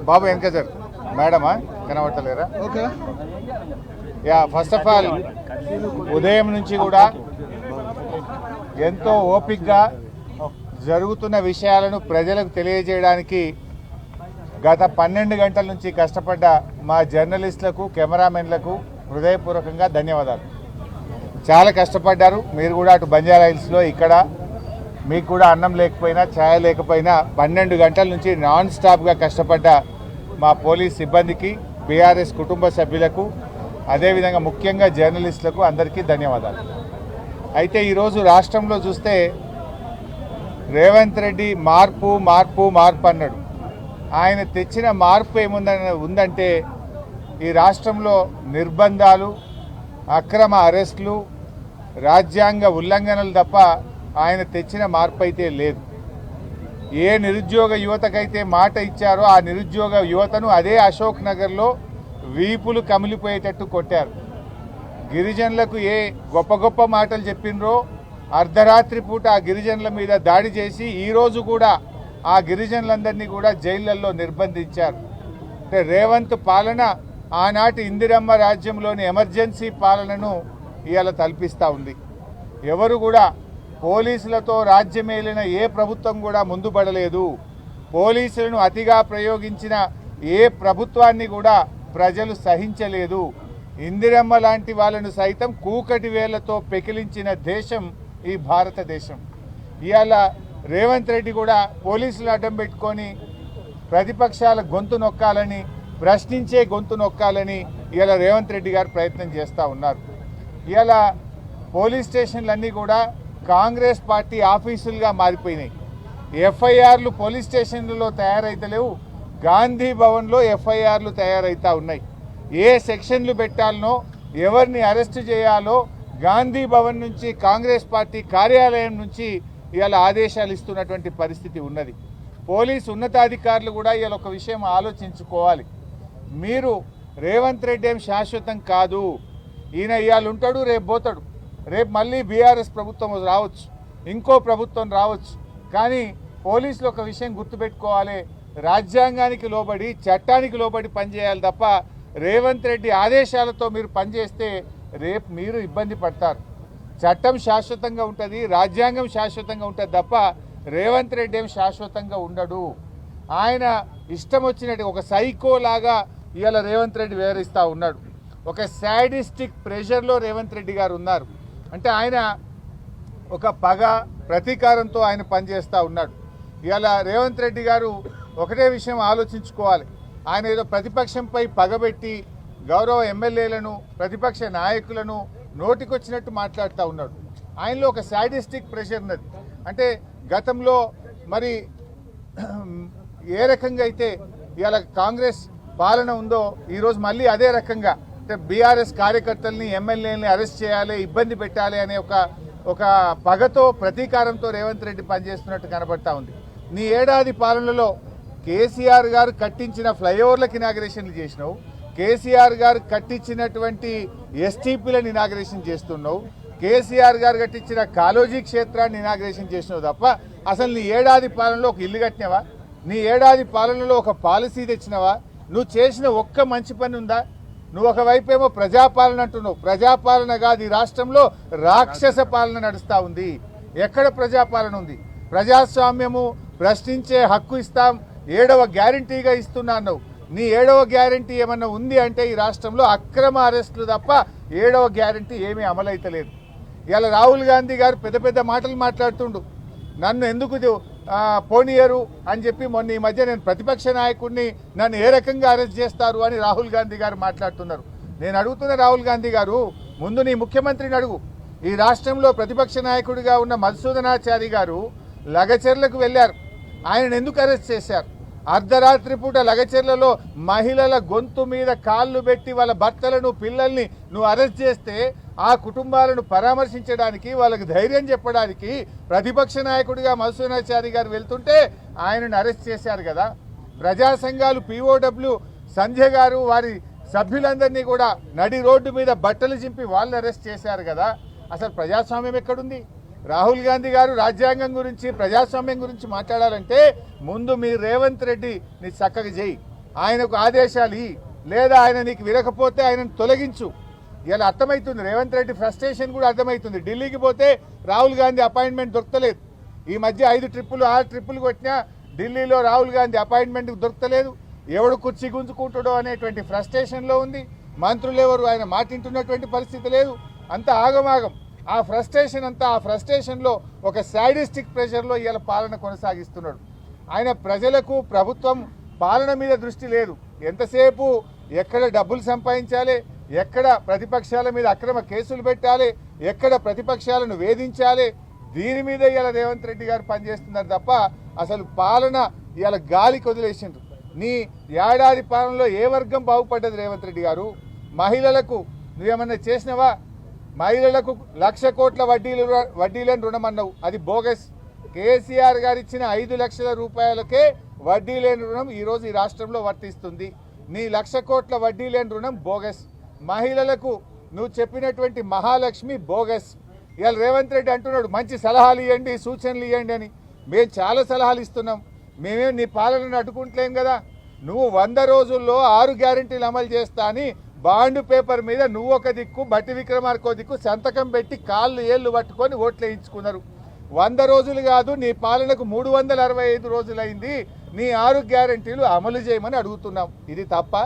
బాబు వెనక సార్ మేడమా కనబడతలేరా? Okay. Yeah, first of all ఉదయం నుంచి కూడా ఎంతో ఓపికగా జరుగుతున్న విషయాలను ప్రజలకు తెలియజేయడానికి గత 12 గంటల నుంచి కష్టపడ్డ మా జర్నలిస్టులకు, కెమెరామెన్లకు హృదయపూర్వకంగా ధన్యవాదాలు. చాలా కష్టపడ్డారు. మీరు కూడా అటు బంజారా హిల్స్లో ఇక్కడ మీకు కూడా అన్నం లేకపోయినా ఛాయ్ లేకపోయినా 12 గంటల నుంచి నాన్ స్టాప్గా కష్టపడ్డ మా పోలీస్ సిబ్బందికి, బీఆర్ఎస్ కుటుంబ సభ్యులకు, అదేవిధంగా ముఖ్యంగా జర్నలిస్టులకు అందరికీ ధన్యవాదాలు. అయితే ఈరోజు రాష్ట్రంలో చూస్తే రేవంత్ రెడ్డి మార్పు మార్పు మార్పు అన్నాడు. ఆయన తెచ్చిన మార్పు ఉందంటే ఈ రాష్ట్రంలో నిర్బంధాలు, అక్రమ అరెస్టులు, రాజ్యాంగ ఉల్లంఘనలు తప్ప ఆయన తెచ్చిన మార్పు అయితే లేదు. ఏ నిరుద్యోగ యువతకైతే మాట ఇచ్చారో ఆ నిరుద్యోగ యువతను అదే అశోక్ నగర్లో వీపులు కమిలిపోయేటట్టు కొట్టారు. గిరిజనులకు ఏ గొప్ప గొప్ప మాటలు చెప్పినరో అర్ధరాత్రి పూట ఆ గిరిజనుల మీద దాడి చేసి ఈరోజు కూడా ఆ గిరిజనులందరినీ కూడా జైళ్లలో నిర్బంధించారు. అంటే రేవంత్ పాలన ఆనాటి ఇందిరమ్మ రాజ్యంలోని ఎమర్జెన్సీ పాలనను ఇవాళ తలపిస్తూ ఉంది. ఎవరు కూడా పోలీసులతో రాజ్యమేలిన ఏ ప్రభుత్వం కూడా ముందుపడలేదు. పోలీసులను అతిగా ప్రయోగించిన ఏ ప్రభుత్వాన్ని కూడా ప్రజలు సహించలేదు. ఇందిరమ్మ లాంటి వాళ్ళను సైతం కూకటి వేళ్లతో పెకిలించిన దేశం ఈ భారతదేశం. ఇవాళ రేవంత్ రెడ్డి కూడా పోలీసులు అడ్డం పెట్టుకొని ప్రతిపక్షాల గొంతు నొక్కాలని, ప్రశ్నించే గొంతు నొక్కాలని ఇవాళ రేవంత్ రెడ్డి గారు ప్రయత్నం చేస్తూ ఉన్నారు. ఇవాళ పోలీస్ స్టేషన్లన్నీ కూడా కాంగ్రెస్ పార్టీ ఆఫీసులుగా మారిపోయినాయి. ఎఫ్ఐఆర్లు పోలీస్ స్టేషన్లలో తయారైతలేవు, గాంధీ భవన్లో ఎఫ్ఐఆర్లు తయారైతా ఉన్నాయి. ఏ సెక్షన్లు పెట్టాలనో, ఎవరిని అరెస్టు చేయాలో గాంధీ భవన్ నుంచి, కాంగ్రెస్ పార్టీ కార్యాలయం నుంచి ఇవాళ ఆదేశాలు ఇస్తున్నటువంటి పరిస్థితి ఉన్నది. పోలీసు ఉన్నతాధికారులు కూడా ఇవాళ ఒక విషయం ఆలోచించుకోవాలి. మీరు రేవంత్ రెడ్డి ఏం శాశ్వతం కాదు. ఈయన ఇవాళ ఉంటాడు, రేపు పోతాడు. రేపు మళ్ళీ బీఆర్ఎస్ ప్రభుత్వం రావచ్చు, ఇంకో ప్రభుత్వం రావచ్చు. కానీ పోలీసులు ఒక విషయం గుర్తుపెట్టుకోవాలి, రాజ్యాంగానికి లోబడి, చట్టానికి లోబడి పనిచేయాలి తప్ప రేవంత్ రెడ్డి ఆదేశాలతో మీరు పనిచేస్తే రేపు మీరు ఇబ్బంది పడతారు. చట్టం శాశ్వతంగా ఉంటుంది, రాజ్యాంగం శాశ్వతంగా ఉంటుంది తప్ప రేవంత్ రెడ్డి ఏం శాశ్వతంగా ఉండడు. ఆయన ఇష్టం వచ్చినట్టు ఒక సైకోలాగా ఇవాళ రేవంత్ రెడ్డి వివరిస్తూ ఉన్నాడు. ఒక శాడిస్టిక్ ప్రెషర్లో రేవంత్ రెడ్డి గారు ఉన్నారు. అంటే ఆయన ఒక పగ, ప్రతీకారంతో ఆయన పనిచేస్తూ ఉన్నాడు. ఇవాళ రేవంత్ రెడ్డి గారు ఒకటే విషయం ఆలోచించుకోవాలి. ఆయన ఏదో ప్రతిపక్షంపై పగబెట్టి గౌరవ ఎమ్మెల్యేలను, ప్రతిపక్ష నాయకులను నోటికొచ్చినట్టు మాట్లాడుతూ ఉన్నాడు. ఆయనలో ఒక శాడిస్టిక్ ప్రెషర్ ఉన్నది. అంటే గతంలో మరి ఏ రకంగా అయితే ఇవాళ కాంగ్రెస్ పాలన ఉందో ఈరోజు మళ్ళీ అదే రకంగా అంటే బీఆర్ఎస్ కార్యకర్తల్ని, ఎమ్మెల్యేలని అరెస్ట్ చేయాలి, ఇబ్బంది పెట్టాలి అనే ఒక పగతో, ప్రతీకారంతో రేవంత్ రెడ్డి పనిచేస్తున్నట్టు కనబడతా ఉంది. నీ ఏడాది పాలనలో కేసీఆర్ గారు కట్టించిన ఫ్లైఓవర్లకు ఇనాగరేషన్లు చేసినావు, కేసీఆర్ గారు కట్టించినటువంటి ఎస్టీపీలను ఇనాగరేషన్ చేస్తున్నావు, కేసీఆర్ గారు కట్టించిన కాలోజీ క్షేత్రాన్ని ఇనాగరేషన్ చేసినావు తప్ప అసలు నీ ఏడాది పాలనలో ఒక ఇల్లు కట్టినవా? నీ ఏడాది పాలనలో ఒక పాలసీ తెచ్చినవా? నువ్వు చేసిన ఒక్క మంచి పని ఉందా? నువ్వు ఒకవైపు ఏమో ప్రజాపాలన అంటున్నావు. ప్రజాపాలన కాదు, ఈ రాష్ట్రంలో రాక్షస పాలన నడుస్తూ ఉంది. ఎక్కడ ప్రజాపాలన ఉంది? ప్రజాస్వామ్యము, ప్రశ్నించే హక్కు ఇస్తాం, 7వ గ్యారంటీగా ఇస్తున్నాను. నీ 7వ గ్యారంటీ ఏమన్నా ఉంది అంటే ఈ రాష్ట్రంలో అక్రమ అరెస్టులు తప్ప 7వ గ్యారంటీ ఏమీ అమలైతలేదు. ఇలా రాహుల్ గాంధీ గారు పెద్ద పెద్ద మాటలు మాట్లాడుతుండు. నన్ను ఎందుకు పోనీయరు అని చెప్పి మొన్న ఈ మధ్య నేను ప్రతిపక్ష నాయకుడిని, నన్ను ఏ రకంగా అరెస్ట్ చేస్తారు అని రాహుల్ గాంధీ గారు మాట్లాడుతున్నారు. నేను అడుగుతున్న రాహుల్ గాంధీ గారు, ముందు నీ ముఖ్యమంత్రిని అడుగు. ఈ రాష్ట్రంలో ప్రతిపక్ష నాయకుడిగా ఉన్న మధుసూదనాచారి గారు లగచెర్లకు వెళ్ళారు. ఆయనను ఎందుకు అరెస్ట్ చేశారు? అర్ధరాత్రి పూట లగచెర్లలో మహిళల గొంతు మీద కాళ్ళు పెట్టి వాళ్ళ భర్తలను, పిల్లల్ని నువ్వు అరెస్ట్ చేస్తే ఆ కుటుంబాలను పరామర్శించడానికి వాళ్ళకి ధైర్యం చెప్పడానికి ప్రతిపక్ష నాయకుడిగా మధుసూదనాచారి గారు వెళ్తుంటే ఆయనను అరెస్ట్ చేశారు కదా. ప్రజా సంఘాలు POW సంధ్య గారు వారి సభ్యులందరినీ కూడా నడి రోడ్డు మీద బట్టలు చింపి వాళ్ళు అరెస్ట్ చేశారు కదా. అసలు ప్రజాస్వామ్యం ఎక్కడుంది? రాహుల్ గాంధీ గారు రాజ్యాంగం గురించి ప్రజాస్వామ్యం గురించి మాట్లాడాలంటే ముందు మీరు రేవంత్ రెడ్డిని చక్కగా చేయి, ఆయనకు ఆదేశాలు ఇయ్యి, లేదా ఆయన నీకు వినకపోతే ఆయనను తొలగించు. ఇలా అర్థమవుతుంది, రేవంత్ రెడ్డి ఫ్రస్ట్రేషన్ కూడా అర్థమవుతుంది. ఢిల్లీకి పోతే రాహుల్ గాంధీ అపాయింట్మెంట్ దొరకలేదు. ఈ మధ్య 5 ట్రిప్పులు 6 ట్రిప్పులు కొట్టినా ఢిల్లీలో రాహుల్ గాంధీ అపాయింట్మెంట్ దొరకలేదు. ఎవడు కుర్చీ గుంజుకుంటాడో అనేటువంటి ఫ్రస్ట్రేషన్లో ఉంది. మంత్రులు ఎవరు ఆయన మాటింటున్నటువంటి పరిస్థితి లేదు. అంతా ఆగమాగం. ఆ ఫ్రస్ట్రేషన్లో ఒక సాడిస్టిక్ ప్రెషర్లో ఇవాళ పాలన కొనసాగిస్తున్నాడు ఆయన. ప్రజలకు ప్రభుత్వం పాలన మీద దృష్టి లేదు. ఎంతసేపు ఎక్కడ డబ్బులు సంపాదించాలి, ఎక్కడ ప్రతిపక్షాల మీద అక్రమ కేసులు పెట్టాలి, ఎక్కడ ప్రతిపక్షాలను వేధించాలి, దీని మీద ఇవాళ రేవంత్ రెడ్డి గారు పనిచేస్తున్నారు తప్ప అసలు పాలన ఇవాళ గాలికి వదిలేసిండ్రు. నీ ఏడాది పాలనలో ఏ వర్గం బాగుపడ్డది రేవంత్ రెడ్డి గారు? మహిళలకు నువ్వేమన్నా చేసినవా? మహిళలకు 1,00,000 కోట్ల వడ్డీలను రుణం అన్నావు, అది బోగస్. కేసీఆర్ గారు ఇచ్చిన 5 లక్షల రూపాయలకే వడ్డీ లేని రుణం ఈరోజు ఈ రాష్ట్రంలో వర్తిస్తుంది. నీ 1,00,000 కోట్ల వడ్డీ లేని రుణం బోగస్. మహిళలకు నువ్వు చెప్పినటువంటి మహాలక్ష్మి బోగస్. ఇవాళ రేవంత్ రెడ్డి అంటున్నాడు మంచి సలహాలు ఇవ్వండి, సూచనలు ఇవ్వండి అని. మేము చాలా సలహాలు ఇస్తున్నాం, మేమేం నీ పాలనను అడ్డుకుంటలేం కదా. నువ్వు 100 రోజుల్లో 6 గ్యారెంటీలు అమలు చేస్తా అని బాండ్ పేపర్ మీద నువ్వు ఒక దిక్కు, బట్టి విక్రమార్కో దిక్కు సంతకం పెట్టి కాళ్ళు ఏళ్ళు పట్టుకొని ఓట్లు వేయించుకున్నారు. 100 రోజులు కాదు, నీ పాలనకు 365 రోజులైంది. నీ 6 గ్యారెంటీలు అమలు చేయమని అడుగుతున్నాం. ఇది తప్ప?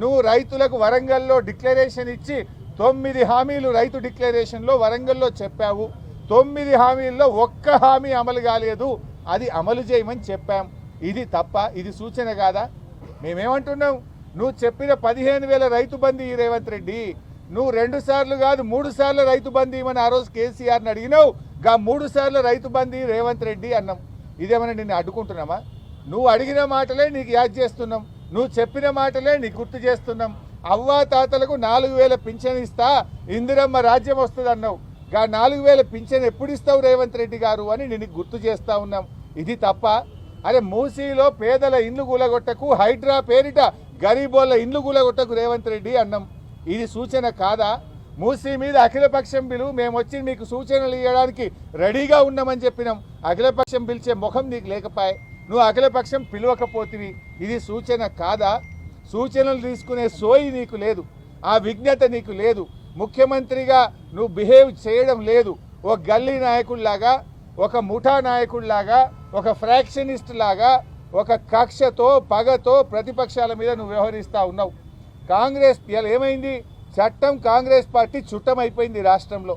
నువ్వు రైతులకు వరంగల్లో డిక్లరేషన్ ఇచ్చి 9 హామీలు రైతు డిక్లరేషన్లో వరంగల్లో చెప్పావు. 9 హామీల్లో ఒక్క హామీ అమలు కాలేదు, అది అమలు చేయమని చెప్పాం. ఇది తప్ప? ఇది సూచన కాదా? మేమేమంటున్నాం, నువ్వు చెప్పిన 15,000 రైతు బంధు ఈ రేవంత్ రెడ్డి, నువ్వు 2 సార్లు కాదు 3 సార్లు రైతు బంధు ఇవ్వమని ఆ రోజు కేసీఆర్ని అడిగినావు. 3 సార్లు రైతు బంధు రేవంత్ రెడ్డి అన్నాం. ఇదేమన్నా నిన్ను అడ్డుకుంటున్నామా? నువ్వు అడిగిన మాటలే నీకు యాద్ చేస్తున్నాం, నువ్వు చెప్పిన మాటలే నీకు గుర్తు చేస్తున్నాం. అవ్వా తాతలకు 4,000 పింఛన్ ఇస్తా, ఇందిరమ్మ రాజ్యం వస్తుంది అన్నావు. 4,000 పింఛన్ ఎప్పుడు ఇస్తావు రేవంత్ రెడ్డి గారు అని నేను గుర్తు చేస్తా ఉన్నాం. ఇది తప్ప? అరే మూసీలో పేదల ఇండ్లు కూలగొట్టకు, హైడ్రా పేరిట గరీబోళ్ళ ఇండ్లు కూలగొట్టకు రేవంత్ రెడ్డి అన్నాం. ఇది సూచన కాదా? మూసీ మీద అఖిలపక్షం పిలువు, మేము వచ్చి మీకు సూచనలు ఇవ్వడానికి రెడీగా ఉన్నామని చెప్పినాం. అఖిలపక్షం పిలిచే ముఖం నీకు లేకపోయే, నువ్వు అఖిలపక్షం పిలవకపోతివి. ఇది సూచన కాదా? సూచనలు తీసుకునే సోయి నీకు లేదు, ఆ విజ్ఞత నీకు లేదు. ముఖ్యమంత్రిగా నువ్వు బిహేవ్ చేయడం లేదు. ఒక గల్లీ నాయకుడిలాగా, ఒక ముఠా నాయకుడిలాగా, ఒక ఫ్రాక్షనిస్ట్ లాగా, ఒక కక్షతో పగతో ప్రతిపక్షాల మీద నువ్వు వ్యవహరిస్తూ ఉన్నావు. కాంగ్రెస్ ఇలా ఏమైంది? చట్టం కాంగ్రెస్ పార్టీ చుట్టమైపోయింది రాష్ట్రంలో.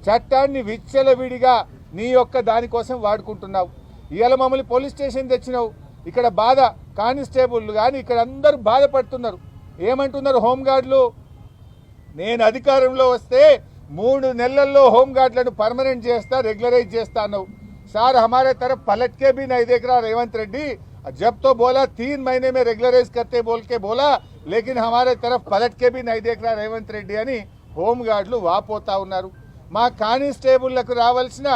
చట్టాన్ని విచ్చలవిడిగా నీ యొక్క దానికోసం వాడుకుంటున్నావు. ఇవాళ మమ్మల్ని పోలీస్ స్టేషన్ తెచ్చినావు. ఇక్కడ బాధ కానిస్టేబుల్ కానీ ఇక్కడ అందరూ బాధపడుతున్నారు. ఏమంటున్నారు హోంగార్డులు? నేను అధికారంలో వస్తే 3 నెలల్లో హోంగార్డులను పర్మనెంట్ చేస్తా, రెగ్యులరైజ్ చేస్తా అన్నావు. సార్ हमारे तरफ पलट के भी नहीं देख रहा रेवंत रेड्डी, जब तो बोला 3 महीने में रेगुलराइज करते बोल के बोला, लेकिन हमारे तरफ पलट के भी नहीं देख रहा रेवंत रेड्डी అని హోంగార్డులు వాపోతా ఉన్నారు. మా కానిస్టేబుళ్లకు రావాల్సిన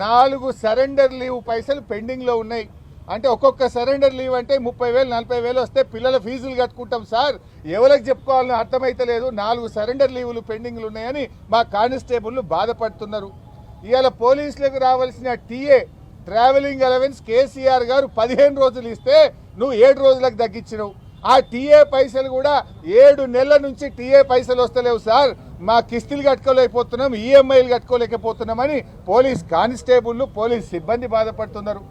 4 సరెండర్ లీవ్ పైసలు పెండింగ్లో ఉన్నాయి. అంటే ఒక్కొక్క సరెండర్ లీవ్ అంటే 30,000 40,000 వస్తే పిల్లల ఫీజులు కట్టుకుంటాం సార్, ఎవరికి చెప్పుకోవాలని అర్థమైతలేదు. 4 సరెండర్ లీవులు పెండింగ్లు ఉన్నాయని మా కానిస్టేబుళ్లు బాధపడుతున్నారు. ఇవాళ పోలీసులకు రావాల్సిన టీఏ ట్రావెలింగ్ అలవెన్స్ కేసీఆర్ గారు 15 రోజులు ఇస్తే నువ్వు 7 రోజులకు తగ్గించినావు. ఆ టీఏ పైసలు కూడా 7 నెలల నుంచి టీఏ పైసలు వస్తలేవు సార్, మా కిస్తీలు కట్టుకోలేకపోతున్నాం, ఈఎంఐలు కట్టుకోలేకపోతున్నామని పోలీస్ కానిస్టేబుళ్లు, పోలీస్ సిబ్బంది బాధపడుతున్నారు.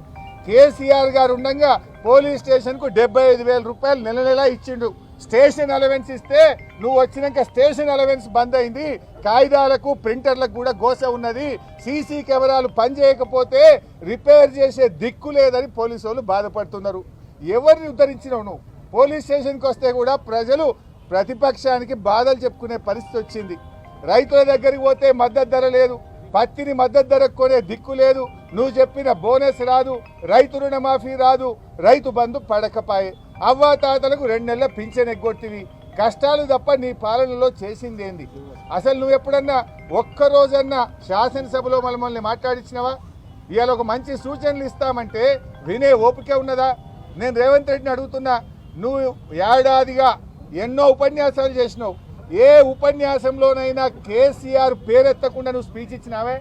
కేసీఆర్ గారు ఉండగా పోలీస్ స్టేషన్కు 75,000 రూపాయలు నెల నెలా ఇచ్చిండు. స్టేషన్ అలవెన్స్ ఇస్తే నువ్వు వచ్చినాక స్టేషన్ అలవెన్స్ బంద్ అయింది. కాగితాలకు ప్రింటర్లకు కూడా గోస ఉన్నది. సీసీ కెమెరాలు పనిచేయకపోతే రిపేర్ చేసే దిక్కు లేదని పోలీసు వాళ్ళు బాధపడుతున్నారు. ఎవరిని ఉద్ధరించినావు నువ్వు? పోలీస్ స్టేషన్కి వస్తే కూడా ప్రజలు ప్రతిపక్షానికి బాధలు చెప్పుకునే పరిస్థితి వచ్చింది. రైతుల దగ్గరికి పోతే మద్దతు ధర లేదు, పత్తిని మద్దతు ధరకు కొనే దిక్కు లేదు, నువ్వు చెప్పిన బోనస్ రాదు, రైతు రుణమాఫీ రాదు, రైతు బంధు పడకపాయే, అవ్వాతాతలకు 2 నెలల పింఛన్ ఎగ్గొట్టివి, కష్టాలు తప్ప నీ పాలనలో చేసింది ఏంది? అసలు నువ్వు ఎప్పుడన్నా ఒక్కరోజన్నా శాసనసభలో మమ్మల్ని మాట్లాడించినవా? ఇవాళ ఒక మంచి సూచనలు ఇస్తామంటే వినే ఓపిక ఉన్నదా? నేను రేవంత్ రెడ్డిని అడుగుతున్నా, నువ్వు ఏడాదిగా ఎన్నో ఉపన్యాసాలు చేసినావు. ఏ ఉపన్యాసంలోనైనా కేసీఆర్ పేరెత్తకుండా నువ్వు స్పీచ్ ఇచ్చినావే?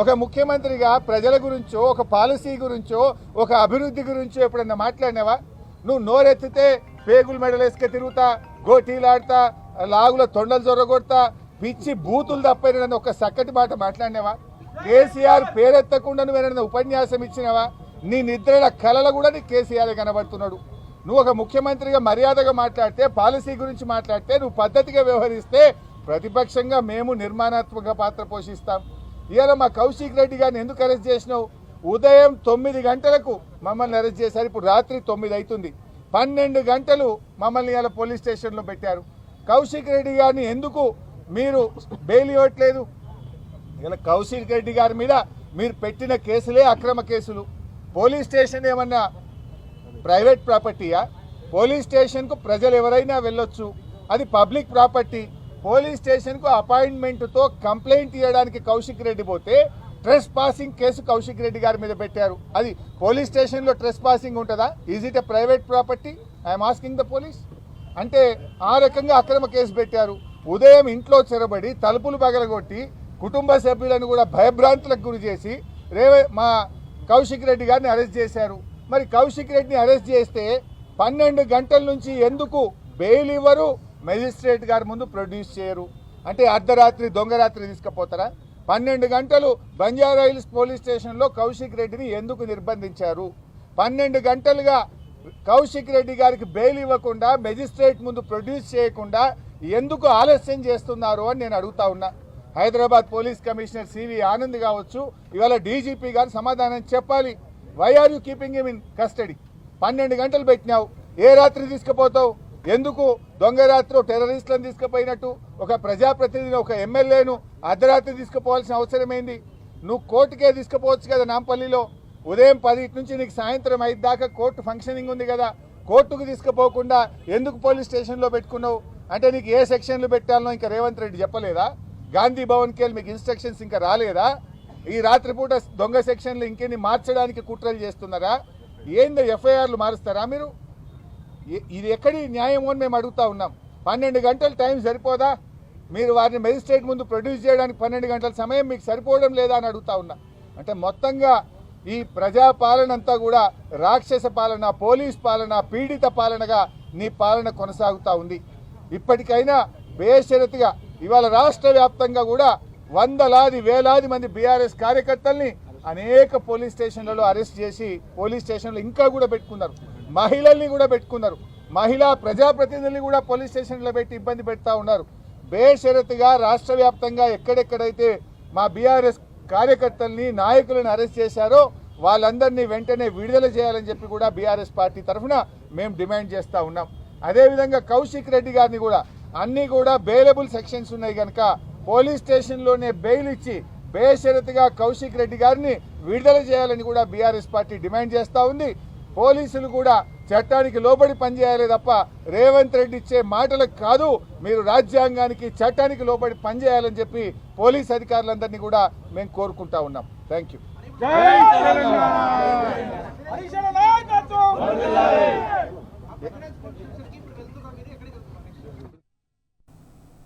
ఒక ముఖ్యమంత్రిగా ప్రజల గురించో, ఒక పాలసీ గురించో, ఒక అభివృద్ధి గురించో ఎప్పుడన్నా మాట్లాడినావా? నువ్వు నోరెత్తితే పేగులు మెడలేసుక తిరుగుతా, గోటీలాడతా, లాగుల తొండలు జొరగొడతా, పిచ్చి బూతులు తప్పైన ఒక చక్కటి మాట మాట్లాడినావా? కేసీఆర్ పేరెత్తకుండా నువ్వు ఏదైనా ఉపన్యాసం ఇచ్చినావా? నీ నిద్రల కళలు కూడా నీ కేసీఆర్ కనబడుతున్నాడు. నువ్వు ఒక ముఖ్యమంత్రిగా మర్యాదగా మాట్లాడితే, పాలసీ గురించి మాట్లాడితే, నువ్వు పద్ధతిగా వ్యవహరిస్తే ప్రతిపక్షంగా మేము నిర్మాణాత్మక పాత్ర పోషిస్తాం. ఇవాళ మా కౌశిక్ రెడ్డి గారిని ఎందుకు అరెస్ట్ చేసినావు? ఉదయం 9 గంటలకు మమ్మల్ని అరెస్ట్ చేశారు. ఇప్పుడు రాత్రి 9 అవుతుంది. 12 గంటలు మమ్మల్ని ఇవాళ పోలీస్ స్టేషన్లో పెట్టారు. కౌశిక్ రెడ్డి గారిని ఎందుకు మీరు బెయిల్ ఇవ్వట్లేదు? ఇలా కౌశిక్ రెడ్డి గారి మీద మీరు పెట్టిన కేసులే అక్రమ కేసులు. పోలీస్ స్టేషన్ ఏమన్నా ప్రైవేట్ ప్రాపర్టీయా? పోలీస్ స్టేషన్కు ప్రజలు ఎవరైనా వెళ్ళొచ్చు, అది పబ్లిక్ ప్రాపర్టీ. పోలీస్ స్టేషన్కు అపాయింట్మెంట్తో కంప్లైంట్ ఇవ్వడానికి కౌశిక్ రెడ్డి పోతే ట్రెస్ పాసింగ్ కేసు కౌశిక్ రెడ్డి గారి మీద పెట్టారు. అది పోలీస్ స్టేషన్లో ట్రెస్ పాసింగ్ ఉంటుందా? Is it a private property? I'm asking the police. అంటే ఆ రకంగా అక్రమ కేసు పెట్టారు. ఉదయం ఇంట్లో చెరబడి తలుపులు పగలగొట్టి కుటుంబ సభ్యులను కూడా భయభ్రాంతులకు గురి చేసి మా కౌశిక్ రెడ్డి గారిని అరెస్ట్ చేశారు. మరి కౌశిక్ రెడ్డిని అరెస్ట్ చేస్తే 12 గంటల నుంచి ఎందుకు బెయిల్ ఇవ్వరు? మెజిస్ట్రేట్ గారి ముందు ప్రొడ్యూస్ చేయరు. అంటే అర్ధరాత్రి దొంగరాత్రి తీసుకుపోతారా? 12 గంటలు బంజారా హిల్స్ పోలీస్ స్టేషన్లో కౌశిక్ రెడ్డిని ఎందుకు నిర్బంధించారు? 12 గంటలుగా కౌశిక్ రెడ్డి గారికి బెయిల్ ఇవ్వకుండా, మెజిస్ట్రేట్ ముందు ప్రొడ్యూస్ చేయకుండా ఎందుకు ఆలస్యం చేస్తున్నారు అని నేను అడుగుతా ఉన్నా. హైదరాబాద్ పోలీస్ కమిషనర్ సివి ఆనంద్ కావచ్చు, ఇవాళ డీజీపీ గారు సమాధానం చెప్పాలి. Why are you keeping him in custody? 12 గంటలు పెట్టినావు, ఏ రాత్రి తీసుకుపోతావు? ఎందుకు దొంగరాత్రి టెర్రరిస్టులను తీసుకుపోయినట్టు ఒక ప్రజాప్రతినిధిని, ఒక ఎమ్మెల్యేను అర్ధరాత్రి తీసుకుపోవాల్సిన అవసరం ఏంది? నువ్వు కోర్టుకే తీసుకుపోవచ్చు కదా. నాంపల్లిలో ఉదయం 10 నుంచి నీకు సాయంత్రం 5 దాకా కోర్టు ఫంక్షనింగ్ ఉంది కదా. కోర్టుకు తీసుకుపోకుండా ఎందుకు పోలీస్ స్టేషన్లో పెట్టుకున్నావు? అంటే నీకు ఏ సెక్షన్లు పెట్టాలనో ఇంకా రేవంత్ రెడ్డి చెప్పలేదా? గాంధీ భవన్కి వెళ్ళి మీకు ఇన్స్ట్రక్షన్స్ ఇంకా రాలేదా? ఈ రాత్రిపూట దొంగ సెక్షన్లు ఇంకెన్ని మార్చడానికి కుట్రలు చేస్తున్నారా? ఏందో ఎఫ్ఐఆర్లు మారుస్తారా మీరు? ఇది ఎక్కడి న్యాయం అని మేము అడుగుతా ఉన్నాం. 12 గంటల టైం సరిపోదా? మీరు వారిని మెజిస్ట్రేట్ ముందు ప్రొడ్యూస్ చేయడానికి 12 గంటల సమయం మీకు సరిపోవడం లేదా అని అడుగుతా ఉన్నా. అంటే మొత్తంగా ఈ ప్రజాపాలన అంతా కూడా రాక్షస పాలన, పోలీస్ పాలన, పీడిత పాలనగా నీ పాలన కొనసాగుతూ ఉంది. ఇప్పటికైనా బేషరతుగా ఇవాళ రాష్ట్ర వ్యాప్తంగా కూడా వందలాది వేలాది మంది బీఆర్ఎస్ కార్యకర్తల్ని అనేక పోలీస్ స్టేషన్లలో అరెస్ట్ చేసి పోలీస్ స్టేషన్లో ఇంకా కూడా పెట్టుకున్నారు. మహిళల్ని కూడా పెట్టుకున్నారు. మహిళా ప్రజాప్రతినిధుల్ని కూడా పోలీస్ స్టేషన్లో పెట్టి ఇబ్బంది పెడతా ఉన్నారు. బేషరతుగా రాష్ట్ర వ్యాప్తంగా ఎక్కడెక్కడైతే మా బీఆర్ఎస్ కార్యకర్తల్ని, నాయకులను అరెస్ట్ చేశారో వాళ్ళందరినీ వెంటనే విడుదల చేయాలని చెప్పి కూడా బీఆర్ఎస్ పార్టీ తరఫున మేము డిమాండ్ చేస్తూ ఉన్నాం. అదేవిధంగా కౌశిక్ రెడ్డి గారిని కూడా అన్నీ కూడా బెయిలబుల్ సెక్షన్స్ ఉన్నాయి కనుక పోలీస్ స్టేషన్లోనే బెయిల్ ఇచ్చి బేషరతుగా కౌశిక్ రెడ్డి గారిని విడుదల చేయాలని కూడా బీఆర్ఎస్ పార్టీ డిమాండ్ చేస్తూ ఉంది. పోలీసులు కూడా చట్టానికి లోబడి పనిచేయాలి తప్ప రేవంత్ రెడ్డి ఇచ్చే మాటలకు కాదు, మీరు రాజ్యాంగానికి, చట్టానికి లోబడి పనిచేయాలని చెప్పి పోలీస్ అధికారులందరినీ కూడా మేము కోరుకుంటా ఉన్నాం. Thank you.